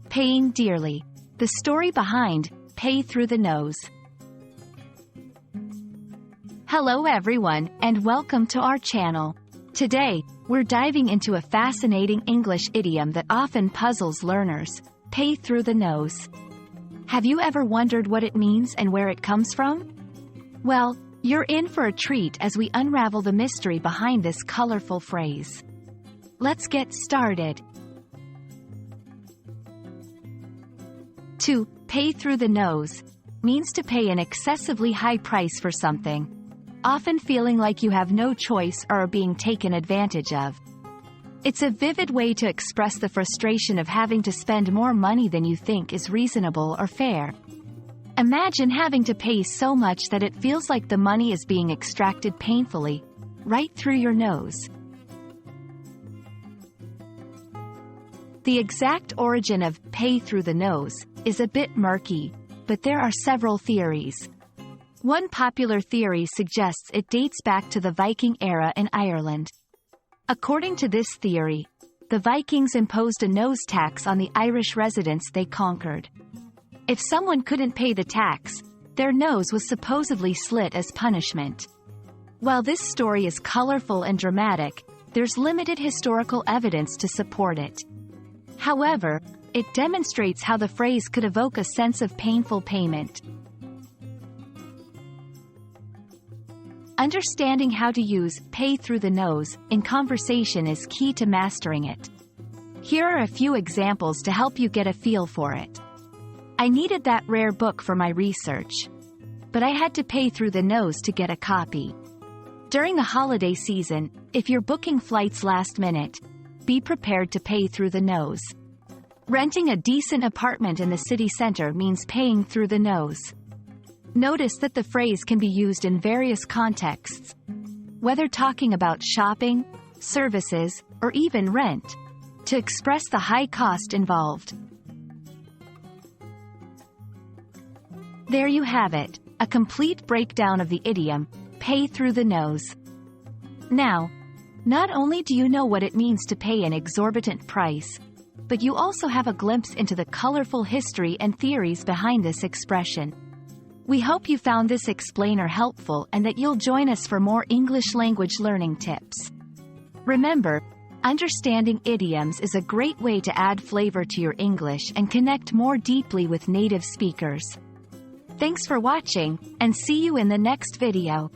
Paying dearly. The story behind Pay Through the Nose. Hello everyone, and welcome to our channel. Today, we're diving into a fascinating English idiom that often puzzles learners: pay through the nose. Have you ever wondered what it means and where it comes from? Well, you're in for a treat as we unravel the mystery behind this colorful phrase. Let's get started. To pay through the nose means to pay an excessively high price for something, often feeling like you have no choice or are being taken advantage of. It's a vivid way to express the frustration of having to spend more money than you think is reasonable or fair. Imagine having to pay so much that it feels like the money is being extracted painfully, right through your nose. The exact origin of pay through the nose is a bit murky, but there are several theories. One popular theory suggests it dates back to the Viking era in Ireland. According to this theory, the Vikings imposed a nose tax on the Irish residents they conquered. If someone couldn't pay the tax, their nose was supposedly slit as punishment. While this story is colorful and dramatic, there's limited historical evidence to support it. However, it demonstrates how the phrase could evoke a sense of painful payment. Understanding how to use pay through the nose in conversation is key to mastering it. Here are a few examples to help you get a feel for it. I needed that rare book for my research, but I had to pay through the nose to get a copy. During the holiday season, if you're booking flights last minute, be prepared to pay through the nose. Renting a decent apartment in the city center means paying through the nose. Notice that the phrase can be used in various contexts. Whether talking about shopping, services, or even rent, to express the high cost involved. There you have it, a complete breakdown of the idiom, pay through the nose. Now, not only do you know what it means to pay an exorbitant price, but you also have a glimpse into the colorful history and theories behind this expression. We hope you found this explainer helpful and that you'll join us for more English language learning tips. Remember, understanding idioms is a great way to add flavor to your English and connect more deeply with native speakers. Thanks for watching, and see you in the next video.